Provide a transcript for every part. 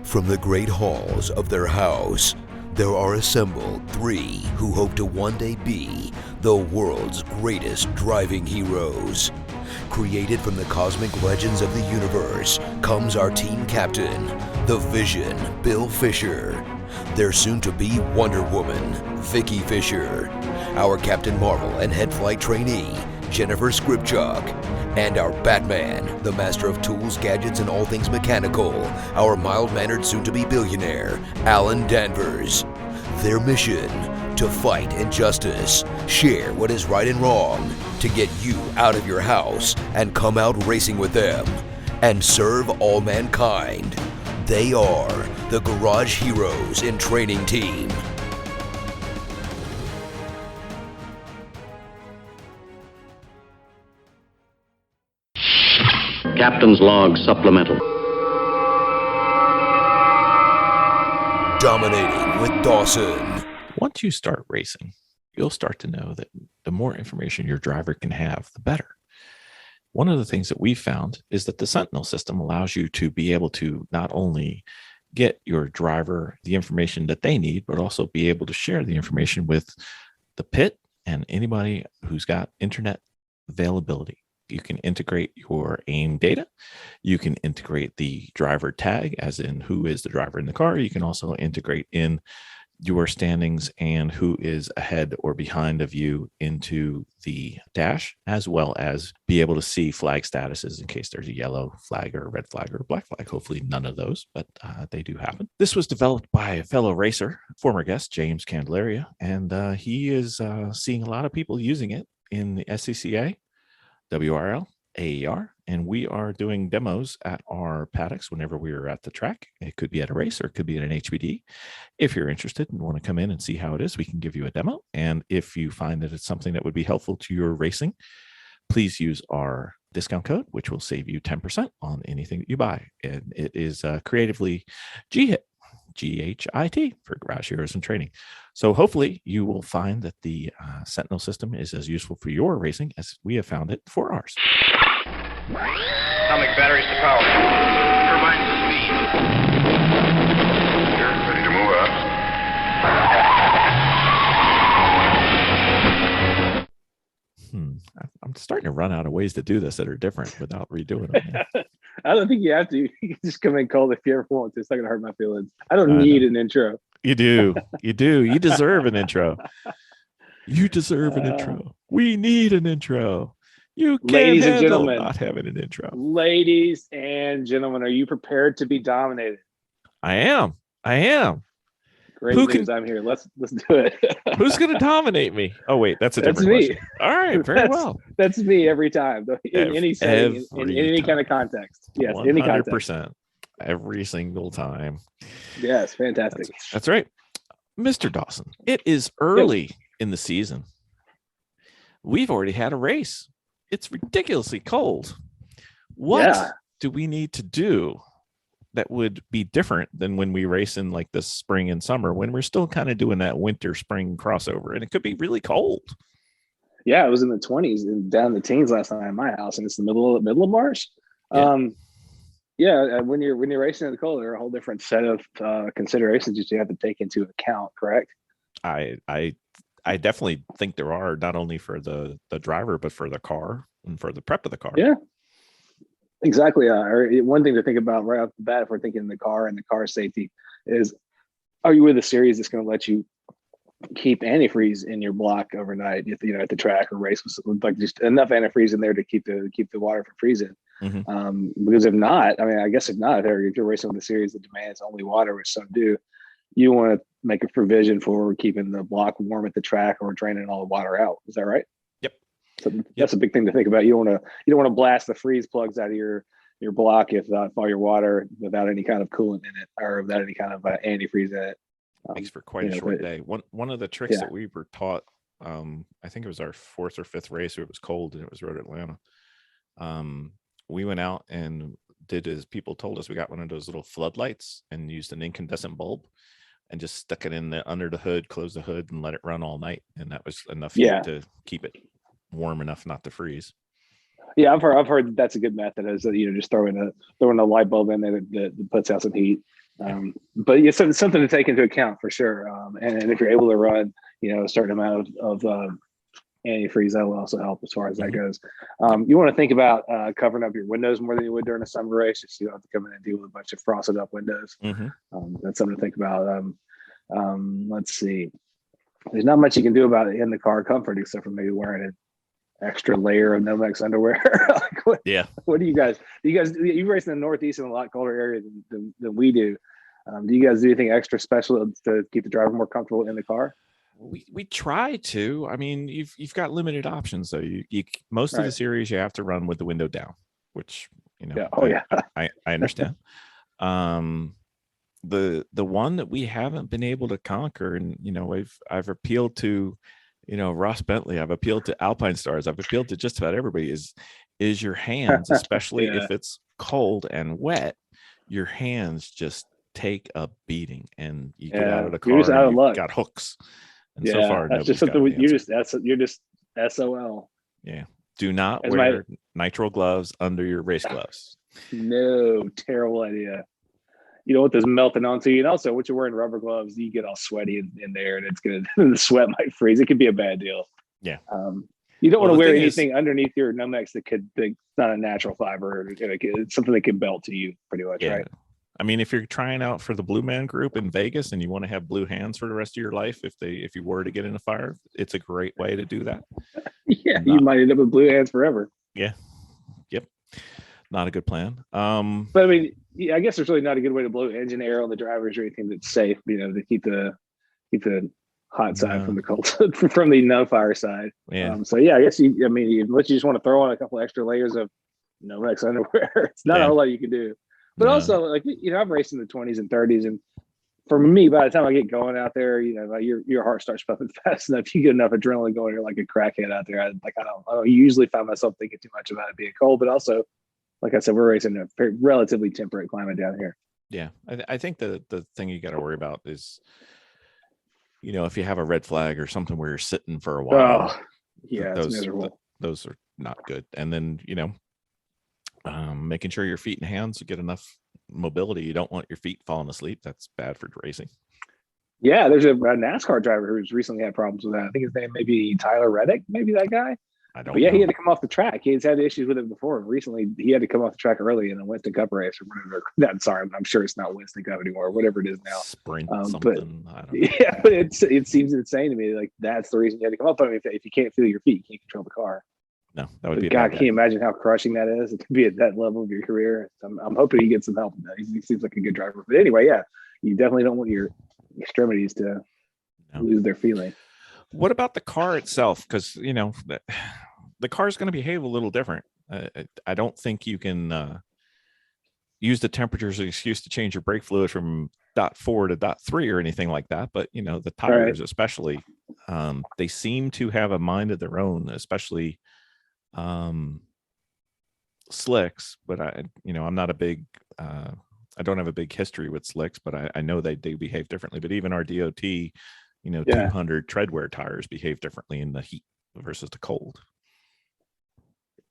From the great halls of their house, there are assembled three who hope to one day be the world's greatest driving heroes. Created from the cosmic legends of the universe comes our team captain, the Vision, Bill Fisher. Their soon-to-be Wonder Woman, Vicky Fisher. Our Captain Marvel and head flight trainee, Jennifer Skripchuk. And our Batman, the master of tools, gadgets, and all things mechanical, our mild-mannered soon-to-be billionaire, Alan Danvers. Their mission, to fight injustice, share what is right and wrong, to get you out of your house and come out racing with them, and serve all mankind. They are the Garage Heroes in Training Team. Captain's Log Supplemental. Dominating with Dawson. Once you start racing, you'll start to know that the more information your driver can have, the better. One of the things that we found is that the Sentinel system allows you to be able to not only get your driver the information that they need, but also be able to share the information with the pit and anybody who's got internet availability. You can integrate your AIM data. You can integrate the driver tag, as in who is the driver in the car. You can also integrate in your standings and who is ahead or behind of you into the dash, as well as be able to see flag statuses in case there's a yellow flag or a red flag or a black flag. Hopefully none of those, but they do happen. This was developed by a fellow racer, former guest, James Candelaria, and he is seeing a lot of people using it in the SCCA, WRL, AER, and we are doing demos at our paddocks whenever we are at the track. It could be at a race or it could be at an HBD. If you're interested and want to come in and see how it is, we can give you a demo. And if you find that it's something that would be helpful to your racing, please use our discount code, which will save you 10% on anything that you buy. And it is creatively GHIT, GHIT, for Garage Heroes in Training. So hopefully you will find that the Sentinel system is as useful for your racing as we have found it for ours. Atomic batteries to power. Turbines to speed. You're ready to move up. I'm starting to run out of ways to do this that are different without redoing them. I don't think you have to. You can just come in cold if you ever want to. It's not going to hurt my feelings. I don't need an intro. You do. You do. You deserve an intro. You deserve an intro. We need an intro. You can't ladies and handle gentlemen, not having an intro. Ladies and gentlemen, are you prepared to be dominated? I am. Great Who news. I'm here. Let's do it. Who's going to dominate me? Oh, wait, that's a different me. question. All right, very well. That's me every time, in any setting, in any kind of context. Yes, 100%, any context. Every single time. Yes, fantastic. That's right. Mr. Dawson, it is early in the season. We've already had a race. It's ridiculously cold. What do we need to do that would be different than when we race in like the spring and summer, when we're still kind of doing that winter spring crossover, and it could be really cold? Yeah, it was in the 20s and down in the teens last night at my house, and it's the middle of March. When you're racing in the cold, there are a whole different set of considerations that you have to take into account. Correct? I definitely think there are, not only for the driver, but for the car and for the prep of the car. Yeah, exactly. One thing to think about right off the bat, if we're thinking the car and the car safety, is, are you with a series that's going to let you keep antifreeze in your block overnight, at the track or race, with like just enough antifreeze in there to keep the water from freezing? Mm-hmm. Because if not, if you're racing with a series that demands only water, which some do, you want to make a provision for keeping the block warm at the track or draining all the water out. Is that right? Yep. So that's a big thing to think about. You don't want to blast the freeze plugs out of your block if all your water without any kind of coolant in it or without any kind of antifreeze in it. Makes for quite a short day. One of the tricks that we were taught, I think it was our fourth or fifth race where it was cold and it was Road Atlanta. We went out and did as people told us. We got one of those little floodlights and used an incandescent bulb and just stuck it in under the hood, closed the hood, and let it run all night. And that was enough to keep it warm enough not to freeze. Yeah, I've heard that's a good method. Is just throwing a light bulb in there that puts out some heat. But it's something to take into account for sure. And if you're able to run, a certain amount of antifreeze, that will also help as far as that goes. You want to think about covering up your windows more than you would during a summer race, just so you don't have to come in and deal with a bunch of frosted up windows. That's something to think about. Let's see. There's not much you can do about it in the car comfort except for maybe wearing an extra layer of Nomex underwear. What do you guys? You race in the Northeast in a lot colder area than we do. Do you guys do anything extra special to keep the driver more comfortable in the car? We try to. I mean, you've got limited options. So you most of the series you have to run with the window down, which I understand. The one that we haven't been able to conquer, and I've appealed to Ross Bentley, I've appealed to Alpine Stars, I've appealed to just about everybody, is your hands, especially if it's cold and wet. Your hands just take a beating, and you get out of the car, you're just out of luck. Got hooks, and so far that's just something you're just SOL. Yeah, do not wear nitrile gloves under your race gloves. No, terrible idea. You don't want this melting onto you. And also, once you're wearing rubber gloves, you get all sweaty in there, and it's the sweat might freeze. It could be a bad deal. Yeah. You don't want to wear anything underneath your Nomex that's not a natural fiber. It's something that can belt to you pretty much, right? I mean, if you're trying out for the Blue Man Group in Vegas and you want to have blue hands for the rest of your life, if you were to get in a fire, it's a great way to do that. You might end up with blue hands forever. Yeah. Yep. Not a good plan. But I mean, I guess there's really not a good way to blow engine air on the drivers or anything that's safe, to keep the hot side from the cold, from the no-fire side. Yeah. So I guess unless you just want to throw on a couple extra layers of Nomex underwear, it's not a whole lot you can do. But also, I've raced in the 20s and 30s, and for me, by the time I get going out there, your heart starts pumping fast enough. You get enough adrenaline going, you're like a crackhead out there. I don't usually find myself thinking too much about it being cold, but also, like I said, we're racing in a relatively temperate climate down here. Yeah, I think the thing you got to worry about is, if you have a red flag or something where you're sitting for a while. It's miserable. Those are not good. And then, making sure your feet and hands get enough mobility. You don't want your feet falling asleep. That's bad for racing. Yeah, there's a NASCAR driver who's recently had problems with that. I think his name may be Tyler Reddick, maybe that guy. I don't know. He had to come off the track. He's had issues with it before. Recently, he had to come off the track early in a Winston Cup race or whatever. Sorry, I'm sure it's not Winston Cup anymore, whatever it is now. Sprint something. But, I don't know. Yeah, but it seems insane to me. Like, that's the reason you had to come off. I mean, if you can't feel your feet, you can't control the car. No, that would be. God, can you imagine how crushing that is to be at that level of your career? I'm hoping he gets some help. He seems like a good driver. But anyway, you definitely don't want your extremities to lose their feeling. What about the car itself? Because the car is going to behave a little different. I don't think you can use the temperature as an excuse to change your brake fluid from .4 to .3 or anything like that. But the tires, especially, they seem to have a mind of their own, especially. Slicks, but I'm not a big I don't have a big history with slicks, but I know they behave differently. But even our DOT 200 treadwear tires behave differently in the heat versus the cold.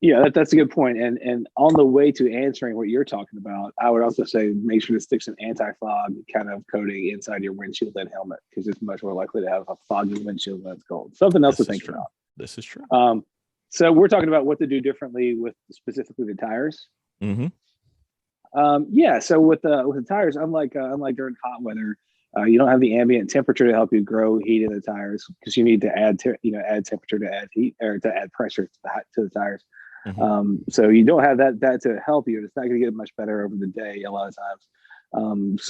That's a good point. And on the way to answering what you're talking about, I would also say make sure to stick some anti-fog kind of coating inside your windshield and helmet, because it's much more likely to have a foggy windshield when it's cold. Something else to think about. This is true. So we're talking about what to do differently with specifically the tires. Mm-hmm. So with the tires, unlike during hot weather, you don't have the ambient temperature to help you grow heat in the tires, because you need to add temperature to add heat, or to add pressure to the tires. Mm-hmm. So you don't have that to help you. It's not going to get much better over the day a lot of times.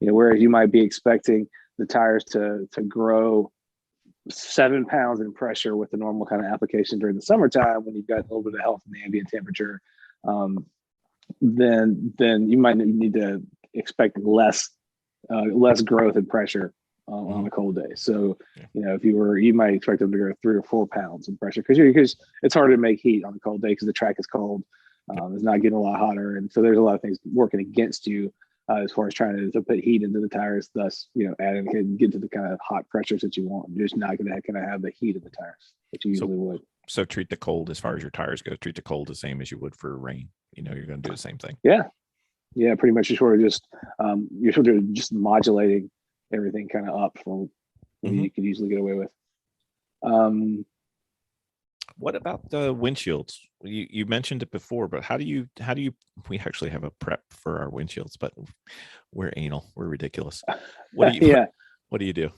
Whereas you might be expecting the tires to grow 7 pounds in pressure with the normal kind of application during the summertime, when you've got a little bit of help from the ambient temperature, then you might need to expect less growth and pressure on a cold day. So, you might expect them to grow 3 or 4 pounds in pressure, because it's harder to make heat on a cold day because the track is cold. It's not getting a lot hotter, and so there's a lot of things working against you as far as trying to put heat into the tires, thus, adding get to the kind of hot pressures that you want. You're just not going to have the heat of the tires that you usually would. So treat the cold, as far as your tires go, treat the cold the same as you would for rain. You're going to do the same thing. Yeah. Yeah, pretty much. You're sort of just modulating everything kind of up from what Mhm. you could easily get away with. Um, What about the windshields? You mentioned it before, but how do you we actually have a prep for our windshields, but we're anal. We're ridiculous. What do you yeah. what do you do?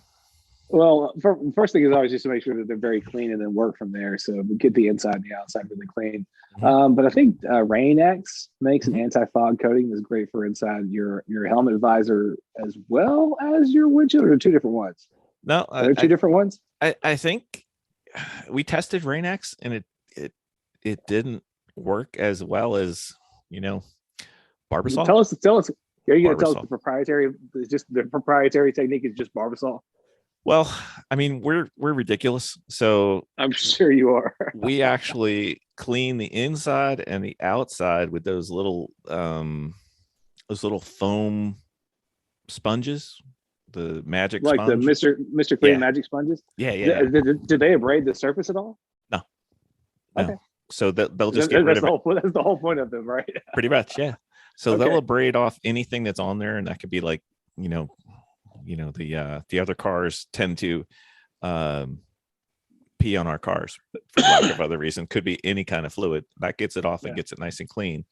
Well, first thing is always just to make sure that they're very clean and then work from there. So we get the inside and the outside really clean. Mhm. But I think Rain-X makes an Mhm. anti-fog coating that's great for inside your helmet visor as well as your windshield, or two different ones. No, Are there two different ones? I think we tested Rain-X and it didn't work as well as Barbasol. Tell us. Are you going to tell us Barbasol. the proprietary technique is just Barbasol? Well, I mean, we're ridiculous. So I'm sure you are. we actually clean the inside and the outside with those little foam sponges, the magic Like the sponge. Mr. Clean Yeah. magic sponges. Yeah, yeah. Do they abrade the surface at all? No. Okay. So they'll just get rid of it. That's the whole point of them, right? Pretty much, yeah. So Okay. they'll abrade off anything that's on there, and that could be like, the other cars tend to pee on our cars for lack of other reason. Could be any kind of fluid that gets it off and gets it nice and clean.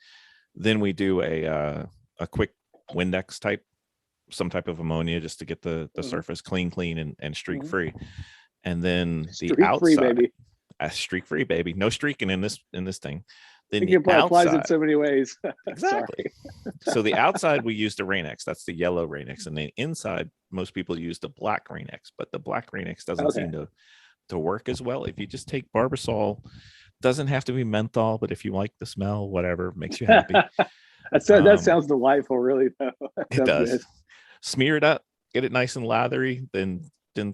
Then we do a quick Windex type, some type of ammonia just to get the surface clean and streak free. And then the outside, free, baby. Streak free, baby. No streaking in this thing. Then It applies in so many ways. Exactly. So the outside we use the Rain-X. That's the yellow Rain-X, and the inside most people use the black Rain-X, but the black Rain-X doesn't seem to work as well. If you just take Barbasol, doesn't have to be menthol, but if you like the smell, whatever makes you happy. That sounds delightful, really. It does. Good. Smear it up, get it nice and lathery, then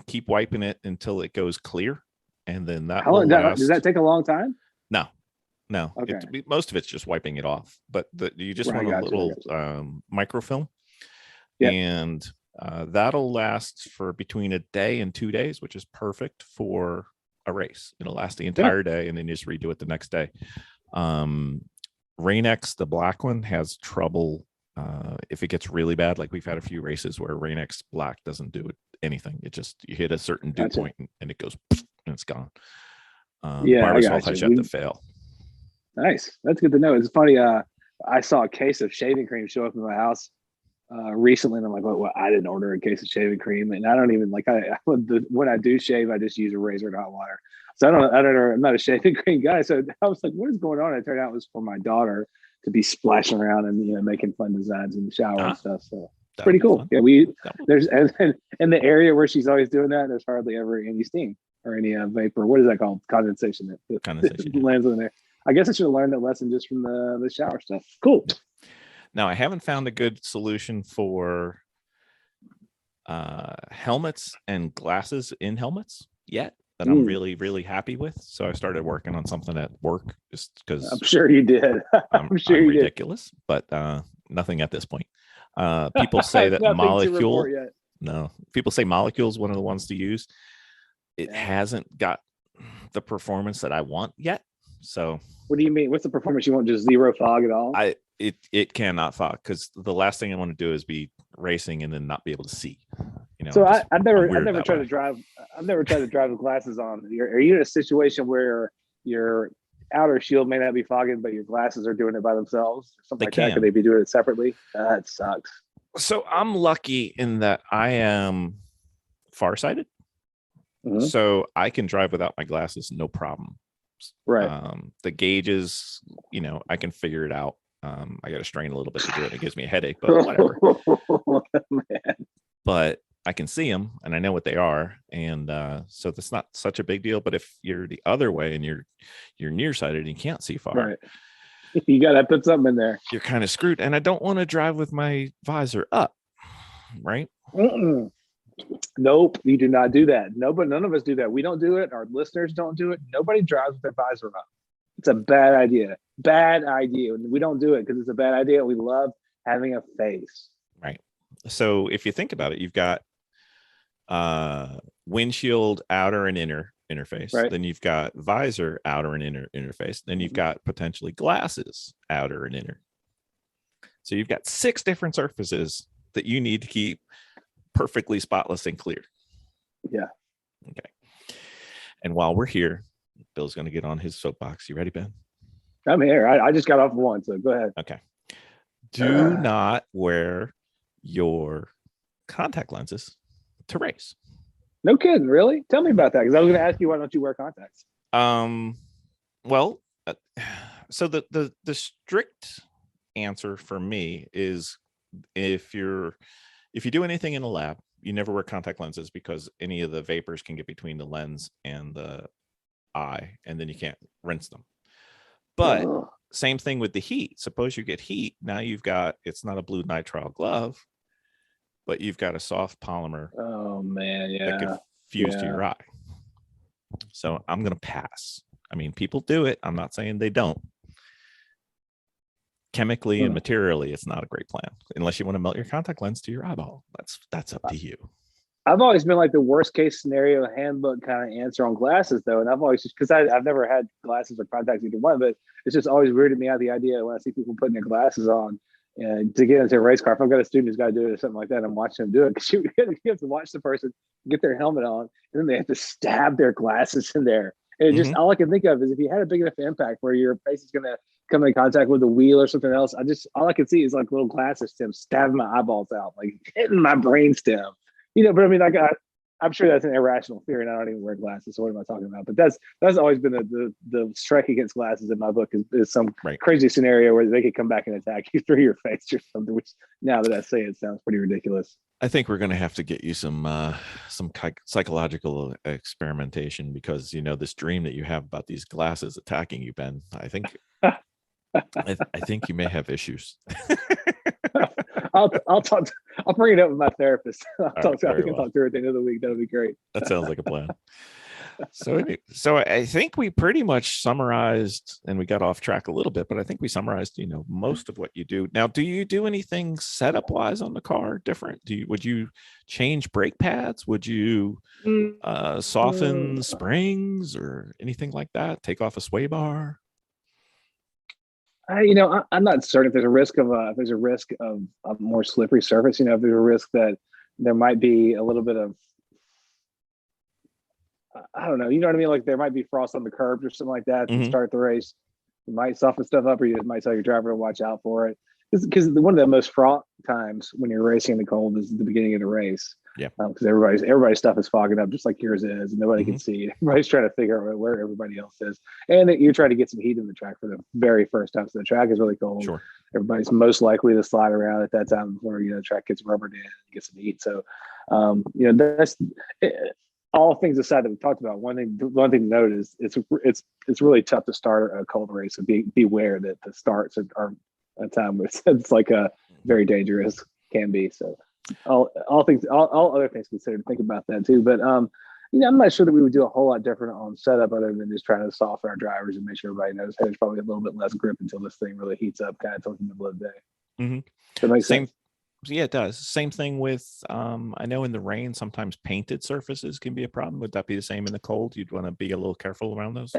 keep wiping it until it goes clear, and then that will last. Does that take a long time? No. Okay. Most of it's just wiping it off, but you just want a little microfilm, and that'll last for between a day and 2 days, which is perfect for a race. It'll last the entire day, and then you just redo it the next day. Rain-X, the black one, has trouble if it gets really bad. Like we've had a few races where Rain-X black doesn't do anything. It just, you hit a certain dew point and it goes and it's gone. Barbasol has yet to fail. Nice. That's good to know. It's funny. I saw a case of shaving cream show up in my house recently, and I'm like, well, I didn't order a case of shaving cream, and I don't even when I do shave, I just use a razor and hot water. So I don't know. I'm not a shaving cream guy. So I was like, what is going on? It turned out it was for my daughter to be splashing around and making fun designs in the shower and stuff. So it's pretty cool. Fun. Yeah, there's and in the area where she's always doing that, there's hardly ever any steam or any vapor. What is that called? Condensation. That lands in there. I guess I should have learned that lesson just from the shower stuff. Cool. Now, I haven't found a good solution for helmets and glasses in helmets yet that I'm really, really happy with. So I started working on something at work just because I'm sure you did. I'm sure you ridiculous, but nothing at this point. People say that molecule. No, people say molecule is one of the ones to use. It hasn't got the performance that I want yet. So what do you mean? What's the performance you want? Just zero fog at all? It cannot fog, because the last thing I want to do is be racing and then not be able to see. So I've never tried to drive. I've never tried to drive with glasses on. Are you in a situation where your outer shield may not be fogging, but your glasses are doing it by themselves? Something like that? Could they be doing it separately? That sucks. So I'm lucky in that I am farsighted, so I can drive without my glasses, no problem. Right. The gauges, I can figure it out. I got to strain a little bit to do it. It gives me a headache, but whatever. Man. But I can see them and I know what they are, and so that's not such a big deal. But if you're the other way and you're nearsighted and you can't see far, right, you gotta put something in there. You're kind of screwed. And I don't want to drive with my visor up, right? Nope, you do not do that. None of us do that. We don't do it. Our listeners don't do it. Nobody drives with their visor up. It's a bad idea. Bad idea. We don't do it because it's a bad idea. We love having a face. Right. So if you think about it, you've got windshield outer and inner interface. Right. Then you've got visor outer and inner interface. Then you've got potentially glasses outer and inner. So you've got 6 different surfaces that you need to keep perfectly spotless and clear. Yeah. Okay. And while we're here, Bill's going to get on his soapbox. You ready, Ben? I'm here. I just got off one, so go ahead. Okay. Do not wear your contact lenses to race. No kidding, really? Tell me about that, because I was going to ask you, why don't you wear contacts? Well, so the strict answer for me is if you do anything in a lab, you never wear contact lenses, because any of the vapors can get between the lens and the eye, and then you can't rinse them. But same thing with the heat. Suppose you get heat. Now it's not a blue nitrile glove, but you've got a soft polymer. Oh man, yeah. That can fuse to your eye. So I'm going to pass. I mean, people do it. I'm not saying they don't. Chemically and materially, it's not a great plan unless you want to melt your contact lens to your eyeball. That's up to you. I've always been like the worst case scenario handbook kind of answer on glasses, though. And I've always just, because I've never had glasses or contacts, either one, but it's just always weirded me out, the idea when I see people putting their glasses on and to get into a race car. If I've got a student who's got to do it or something like that, I'm watching them do it, because you have to watch the person get their helmet on, and then they have to stab their glasses in there. And it just, all I can think of is if you had a big enough impact where your face is going to come in contact with the wheel or something else, all I can see is like little glasses stem stabbing my eyeballs out, like hitting my brain stem. But I mean, I'm sure that's an irrational fear, and I don't even wear glasses. So what am I talking about? But that's always been the strike against glasses in my book is some crazy scenario where they could come back and attack you through your face or something. Which, now that I say it, sounds pretty ridiculous. I think we're going to have to get you some psychological experimentation, because this dream that you have about these glasses attacking you, Ben. I think I think you may have issues. I'll bring it up with my therapist. I can talk through it at the end of the week. That'll be great. That sounds like a plan. So I think we pretty much summarized, and we got off track a little bit, but I think we summarized, most of what you do. Now, do you do anything setup wise on the car different? Would you change brake pads? Would you soften springs or anything like that? Take off a sway bar? I'm not certain if there's a risk of a more slippery surface. If there's a risk that there might be a little bit of, I don't know, you know what I mean? Like there might be frost on the curbs or something like that to start the race. You might soften stuff up, or you might tell your driver to watch out for it. Because one of the most fraught times when you're racing in the cold is the beginning of the race. Yeah. Because everybody's stuff is fogging up just like yours is, and nobody can see. Everybody's trying to figure out where everybody else is, and you're trying to get some heat in the track for the very first time. So the track is really cold. Sure. Everybody's most likely to slide around at that time before the track gets rubbered in and get some heat. So, that's all things aside that we talked about. One thing to note is it's really tough to start a cold race. So beware that the starts are a time where it's like a very dangerous can be. So all other things considered, think about that too. But I'm not sure that we would do a whole lot different on setup other than just trying to soften our drivers and make sure everybody knows, hey, there's probably a little bit less grip until this thing really heats up kind of towards the middle of the day. That makes sense. Yeah, it does. Same thing with I know in the rain sometimes painted surfaces can be a problem. Would that be the same in the cold? You'd want to be a little careful around those?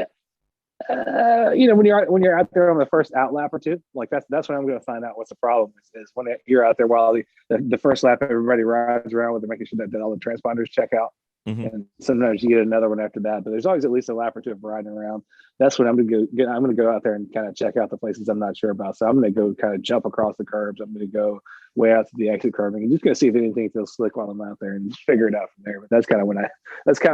When you're out there on the first out lap or two, like that's when I'm going to find out what's the problem is when you're out there while the first lap everybody rides around with, making sure that all the transponders check out. And sometimes you get another one after that, but there's always at least a lap or two of riding around. That's when I'm going to go out there and kind of check out the places I'm not sure about. So I'm going to go kind of jump across the curbs. I'm going to go way out to the exit curbing and just going to see if anything feels slick while I'm out there and just figure it out from there. But that's kind of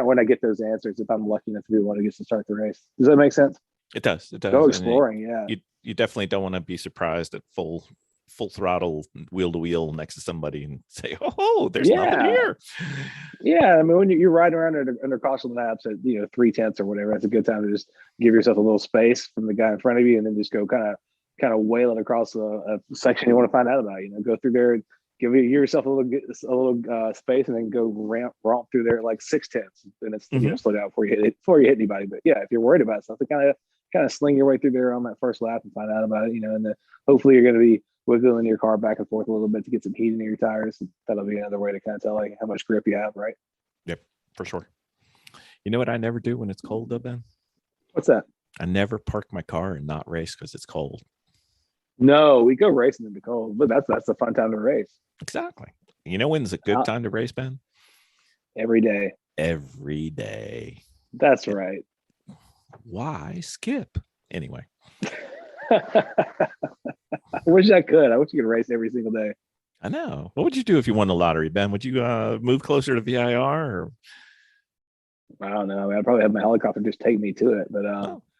when I get those answers, if I'm lucky enough to be the one who gets to start the race. Does that make sense? It does. Go exploring. Yeah. You definitely don't want to be surprised at full throttle wheel to wheel next to somebody and say, oh, there's nothing here. Yeah. I mean, when you're riding around under caution laps at 3/10 or whatever, that's a good time to just give yourself a little space from the guy in front of you, and then just go kind of wailing across a section you want to find out about. Go through there, give yourself a little space, and then go romp through there at like 6/10, and it's slow down before you hit anybody. But yeah, if you're worried about something, kind of sling your way through there on that first lap and find out about it. And then hopefully you're going to be wiggling your car back and forth a little bit to get some heat in your tires. That'll be another way to kind of tell how much grip you have, right? Yep, for sure. You know what I never do when it's cold though, Ben? What's that? I never park my car and not race because it's cold. No, we go racing in the cold, but that's a fun time to race. Exactly. You know when's a good time to race, Ben? Every day. Every day. That's right. Why skip? Anyway. I wish I could. I wish you could race every single day. I know. What would you do if you won the lottery, Ben? Would you move closer to VIR? Or? I don't know. I mean, I'd probably have my helicopter just take me to it. But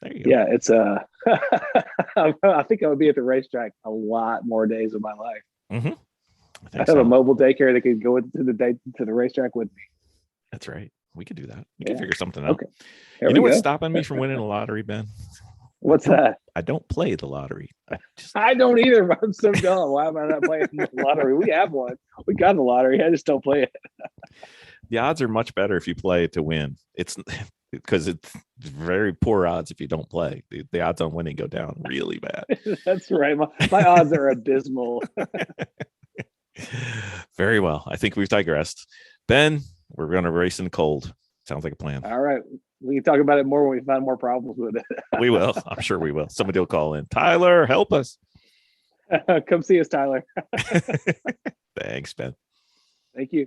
there you go. yeah, it's I think I would be at the racetrack a lot more days of my life. Mm-hmm. I have a mobile daycare that could go to the racetrack with me. That's right. We could do that. We could figure something out. Okay. You know what's stopping me from winning the lottery, Ben? What's that? I don't play the lottery. I don't either. I'm so dumb. Why am I not playing the lottery? We have one. We got the lottery. I just don't play it. The odds are much better if you play to win. It's because it's very poor odds if you don't play. The odds on winning go down really bad. That's right. My odds are abysmal. Very well. I think we've digressed. Ben, we're going to race in the cold. Sounds like a plan. All right. We can talk about it more when we find more problems with it. We will. I'm sure we will. Somebody will call in. Tyler, help us. Come see us, Tyler. Thanks, Ben. Thank you.